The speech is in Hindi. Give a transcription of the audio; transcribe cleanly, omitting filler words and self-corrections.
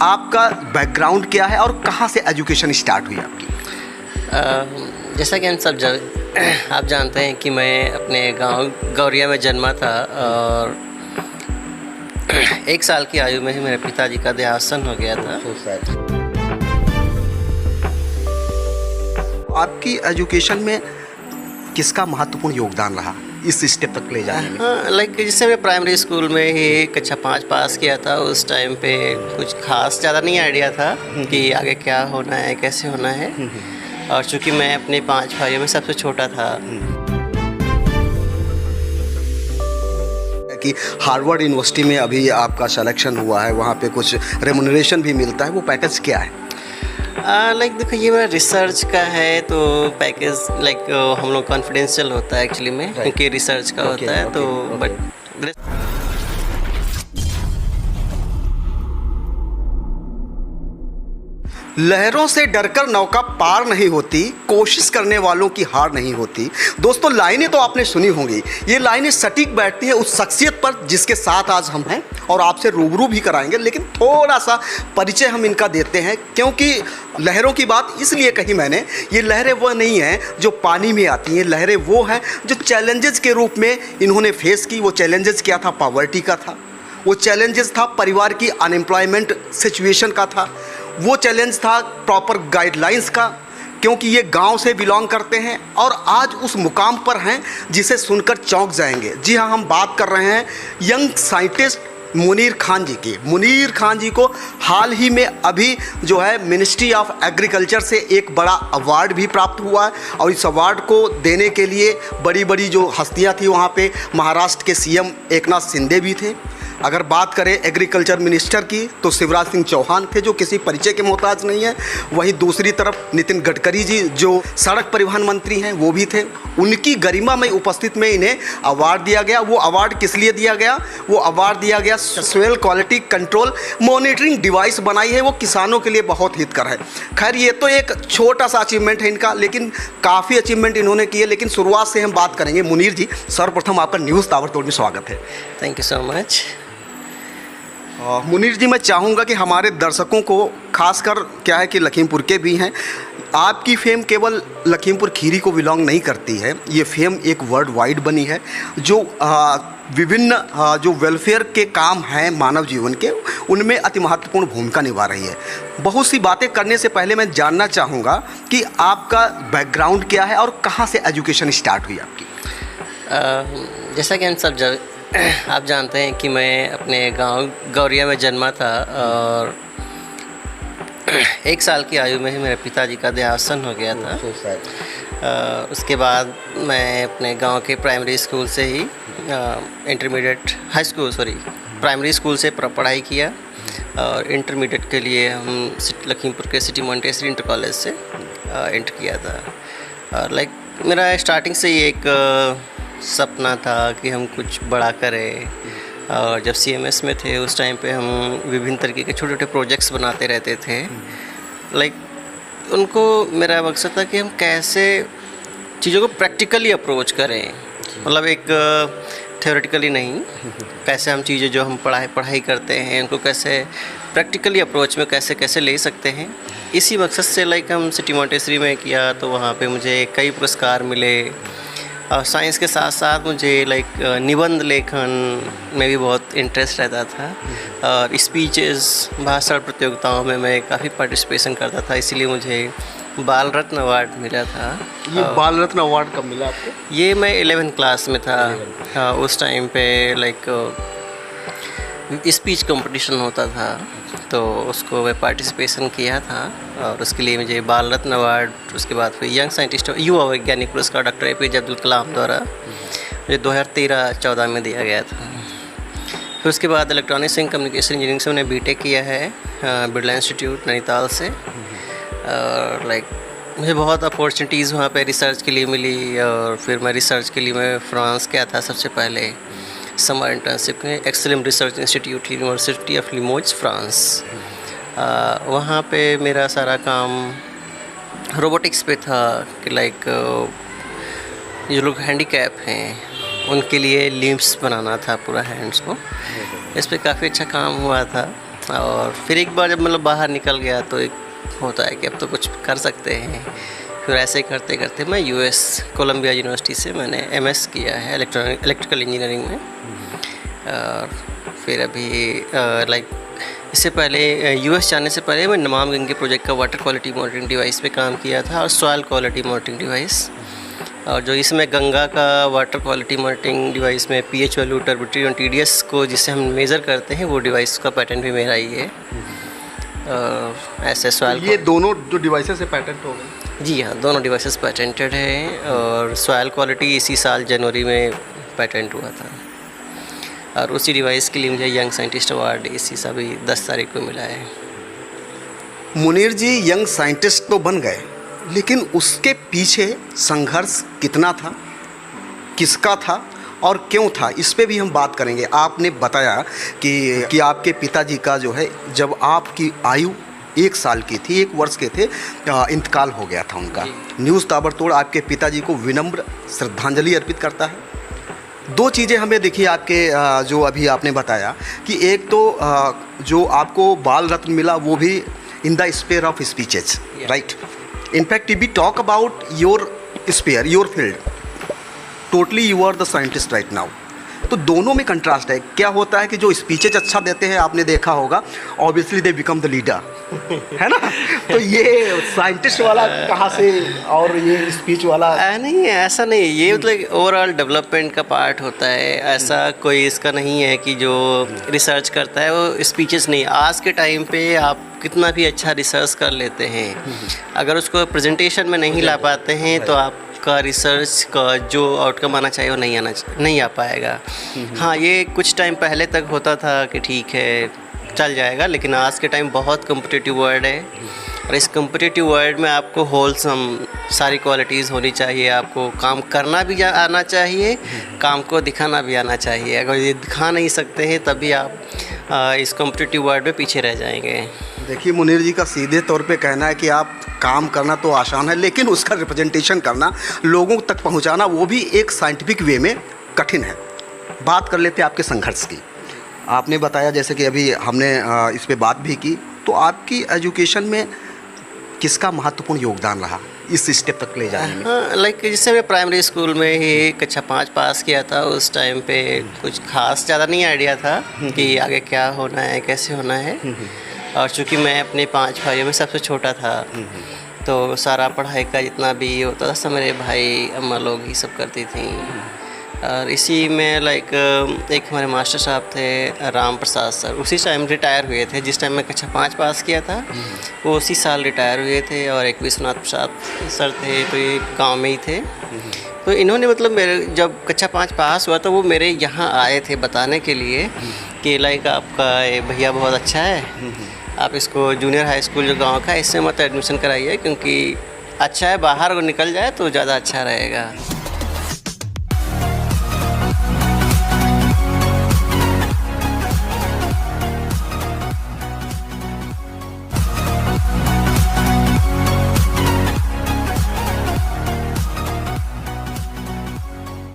आपका बैकग्राउंड क्या है और कहाँ से एजुकेशन स्टार्ट हुई आपकी? जैसा कि हम सब आप जानते हैं कि मैं अपने गांव गौरिया में जन्मा था और 1 साल की आयु में ही मेरे पिताजी का देहावसान हो गया था। आपकी एजुकेशन में किसका महत्वपूर्ण योगदान रहा इस स्टेप तक ले जाने में? हाँ, लाइक जैसे मैं प्राइमरी स्कूल में ही कक्षा 5 पास किया था, उस टाइम पे कुछ खास ज़्यादा नहीं आइडिया था कि आगे क्या होना है, कैसे होना है। और चूँकि मैं अपने 5 भाइयों में सबसे छोटा था। कि हार्वर्ड यूनिवर्सिटी में अभी आपका सिलेक्शन हुआ है, वहाँ पे कुछ रेमुनरेशन भी मिलता है, वो पैकेज क्या है? लाइक देखो, ये मेरा रिसर्च का है तो पैकेज लाइक हम लोग कॉन्फिडेंशियल होता है एक्चुअली में, क्योंकि रिसर्च का होता है तो बट लहरों से डरकर नौका पार नहीं होती, कोशिश करने वालों की हार नहीं होती। दोस्तों, लाइनें तो आपने सुनी होंगी। ये लाइनें सटीक बैठती हैं उस शख्सियत पर जिसके साथ आज हम हैं और आपसे रूबरू भी कराएंगे, लेकिन थोड़ा सा परिचय हम इनका देते हैं, क्योंकि लहरों की बात इसलिए कही मैंने। ये लहरें वो नहीं हैं जो पानी में आती हैं, लहरें वो हैं जो चैलेंजेस के रूप में इन्होंने फेस की। वो चैलेंजेस क्या था? पॉवर्टी का था। वो चैलेंजेस था परिवार की अनएम्प्लॉयमेंट सिचुएशन का था। वो चैलेंज था प्रॉपर गाइडलाइंस का, क्योंकि ये गांव से बिलोंग करते हैं और आज उस मुकाम पर हैं जिसे सुनकर चौंक जाएंगे। जी हाँ, हम बात कर रहे हैं यंग साइंटिस्ट मुनीर खान जी की। मुनीर खान जी को हाल ही में अभी जो है मिनिस्ट्री ऑफ एग्रीकल्चर से एक बड़ा अवार्ड भी प्राप्त हुआ है और इस अवार्ड को देने के लिए बड़ी बड़ी जो हस्तियां थी वहाँ पे महाराष्ट्र के सीएम एकनाथ शिंदे भी थे। अगर बात करें एग्रीकल्चर मिनिस्टर की तो शिवराज सिंह चौहान थे, जो किसी परिचय के मोहताज नहीं है। वहीं दूसरी तरफ नितिन गडकरी जी जो सड़क परिवहन मंत्री हैं वो भी थे। उनकी गरिमा में उपस्थित में इन्हें अवार्ड दिया गया। वो अवार्ड किस लिए दिया गया? वो अवार्ड दिया गया soil quality control monitoring device बनाई है, वो किसानों के लिए बहुत हितकर है। खैर, ये तो एक छोटा सा अचीवमेंट है इनका, लेकिन काफ़ी अचीवमेंट इन्होंने किए। लेकिन शुरुआत से हम बात करेंगे। मुनीर जी, सर्वप्रथम आपका न्यूज़ ताबड़तोड़ में स्वागत है। Thank you so much. Munir ji, मैं चाहूँगा कि हमारे दर्शकों को, खासकर क्या है कि लखीमपुर के भी हैं, आपकी फेम केवल लखीमपुर खीरी को बिलोंग नहीं करती है। ये फेम एक वर्ल्ड वाइड बनी है, जो विभिन्न जो वेलफेयर के काम हैं मानव जीवन के, उनमें अति महत्वपूर्ण भूमिका निभा रही है। बहुत सी बातें करने से पहले मैं जानना चाहूँगा कि आपका बैकग्राउंड क्या है और कहाँ से एजुकेशन स्टार्ट हुई आपकी? जैसा कि हम सब आप जानते हैं कि मैं अपने गांव गौरिया में जन्मा था और 1 साल की आयु में ही मेरे पिताजी का देहावसान हो गया था। उसके बाद मैं अपने गांव के प्राइमरी स्कूल से ही प्राइमरी स्कूल से पढ़ाई किया और इंटरमीडिएट के लिए हम लखीमपुर के सिटी मॉन्टेसरी इंटर कॉलेज से इंटर किया था। और लाइक मेरा स्टार्टिंग से ही एक सपना था कि हम कुछ बड़ा करें। और जब CMS में थे उस टाइम पे हम विभिन्न तरीके के छोटे छोटे प्रोजेक्ट्स बनाते रहते थे। लाइक उनको मेरा मकसद था कि हम कैसे चीज़ों को प्रैक्टिकली अप्रोच करें, मतलब एक थ्योरेटिकली नहीं, कैसे हम चीज़ें जो हम पढ़ाई करते हैं उनको कैसे प्रैक्टिकली अप्रोच में कैसे ले सकते हैं। इसी मकसद से लाइक हम सिटी मॉन्टेसरी में किया तो वहाँ पे मुझे कई पुरस्कार मिले। और साइंस के साथ साथ मुझे लाइक निबंध लेखन में भी बहुत इंटरेस्ट रहता था और स्पीचेस, भाषण प्रतियोगिताओं में मैं काफ़ी पार्टिसिपेशन करता था, इसीलिए मुझे बाल रत्न अवार्ड मिला था। ये बाल रत्न अवार्ड कब मिला आपको? ये मैं 11th क्लास में था। हाँ, उस टाइम पे लाइक स्पीच कंपटीशन होता था तो उसको मैं पार्टिसिपेशन किया था और उसके लिए मुझे बाल रत्न अवार्ड, उसके बाद फिर यंग साइंटिस्ट युवा वैज्ञानिक पुरस्कार डॉक्टर APJ अब्दुल कलाम द्वारा मुझे 2013-14 में दिया गया था। फिर उसके बाद इलेक्ट्रॉनिक्स एंड कम्युनिकेशन इंजीनियरिंग से मैंने BTech किया है बिरला इंस्टीट्यूट नैनीताल से। और लाइक मुझे बहुत अपॉर्चुनिटीज़ वहाँ पे रिसर्च के लिए मिली और फिर मैं रिसर्च के लिए मैं फ्रांस गया था सबसे पहले समर इंटर्नशिप में, XLIM research institute university of Limoges France. वहाँ पे मेरा सारा काम रोबोटिक्स पे था कि लाइक जो लोग हैंडीकैप हैं उनके लिए लिम्स बनाना था, पूरा हैंड्स को। इस पे काफ़ी अच्छा काम हुआ था और फिर एक बार जब मतलब बाहर निकल गया तो एक होता है कि अब तो कुछ कर सकते हैं। फिर ऐसे करते करते मैं यूएस कोलंबिया यूनिवर्सिटी से मैंने एमएस किया है इलेक्ट्रिकल इंजीनियरिंग में। और फिर अभी लाइक इससे पहले यूएस जाने से पहले मैं नमामि गंगे प्रोजेक्ट का वाटर क्वालिटी मॉनिटरिंग डिवाइस पे काम किया था और सॉइल क्वालिटी मॉनिटरिंग डिवाइस। और जो इसमें गंगा का वाटर क्वालिटी मॉनिटरिंग डिवाइस में पीएच वैल्यू, टर्बिडिटी और टीडीएस को जिससे हम मेज़र करते हैं वो डिवाइस का पैटर्न भी मेरा ही है। ऐसे सॉइल ये दोनों जो डिवाइसेस है पैटेंट हो गए? जी हाँ, दोनों डिवाइसेस पैटेंटेड हैं और सॉइल क्वालिटी इसी साल जनवरी में पैटेंट हुआ था। और उसी डिवाइस के लिए मुझे यंग साइंटिस्ट अवार्ड इसी साल भी 10 तारीख को मिला है। मुनीर जी यंग साइंटिस्ट तो बन गए, लेकिन उसके पीछे संघर्ष कितना था, किसका था और क्यों था, इस पे भी हम बात करेंगे। आपने बताया कि आपके पिताजी का जो है जब आपकी आयु 1 साल की थी, 1 वर्ष के थे, इंतकाल हो गया था उनका। न्यूज़ ताबड़तोड़ आपके पिताजी को विनम्र श्रद्धांजलि अर्पित करता है। 2 चीज़ें हमें देखिए आपके जो अभी आपने बताया कि एक तो जो आपको बाल रत्न मिला वो भी in the sphere of speeches, right. In fact if we talk about your sphere, your field, totally you are the scientist right now. तो दोनों में कंट्रास्ट है। क्या होता है कि जो स्पीचेज अच्छा देते हैं, आपने देखा होगा, obviously they become the leader, है ना। तो ये साइंटिस्ट वाला कहाँ से और ये स्पीच वाला? नहीं, ऐसा नहीं, ये मतलब ओवरऑल डेवलपमेंट का पार्ट होता है। ऐसा कोई इसका नहीं है कि जो रिसर्च करता है वो स्पीचेस नहीं। आज के टाइम पे आप कितना भी अच्छा रिसर्च कर लेते हैं, अगर उसको प्रेजेंटेशन में नहीं ला पाते हैं तो आपका रिसर्च का जो आउटकम आना चाहिए वो नहीं आ पाएगा। हाँ, ये कुछ टाइम पहले तक होता था कि ठीक है चल जाएगा, लेकिन आज के टाइम बहुत कम्पिटिटिव वर्ल्ड है और इस कम्पिटिटिव वर्ल्ड में आपको होलसम सारी क्वालिटीज़ होनी चाहिए। आपको काम करना भी आना चाहिए, काम को दिखाना भी आना चाहिए। अगर ये दिखा नहीं सकते हैं तभी आप इस कम्पिटिटिव वर्ल्ड में पीछे रह जाएंगे। देखिए मुनीर जी का सीधे तौर पे कहना है कि आप काम करना तो आसान है, लेकिन उसका रिप्रेजेंटेशन करना, लोगों तक पहुंचाना, वो भी एक साइंटिफिक वे में कठिन है। बात कर लेते हैं आपके संघर्ष की। आपने बताया, जैसे कि अभी हमने इस पे बात भी की, तो आपकी एजुकेशन में किसका महत्वपूर्ण योगदान रहा इस स्टेप तक ले जाने में? हाँ, लाइक जैसे मैं प्राइमरी स्कूल में ही कक्षा 5 पास किया था, उस टाइम पे कुछ खास ज़्यादा नहीं आइडिया था कि आगे क्या होना है, कैसे होना है। और चूँकि मैं अपने 5 भाइयों में सबसे छोटा था, तो सारा पढ़ाई का जितना भी होता था सब मेरे भाई अम्मा लोग ही सब करती थी। और इसी में लाइक एक हमारे मास्टर साहब थे राम प्रसाद सर, उसी टाइम रिटायर हुए थे जिस टाइम मैं कक्षा 5 पास किया था, वो उसी साल रिटायर हुए थे। और एक विश्वनाथ प्रसाद सर थे, तो ये गांव में ही थे। तो इन्होंने मतलब मेरे जब कक्षा 5 पास हुआ तो वो मेरे यहाँ आए थे बताने के लिए कि लाइक आपका ये भैया बहुत अच्छा है, आप इसको जूनियर हाई स्कूल जो गाँव का है इसमें मत एडमिशन कराइए, क्योंकि अच्छा है बाहर निकल जाए तो ज़्यादा अच्छा रहेगा।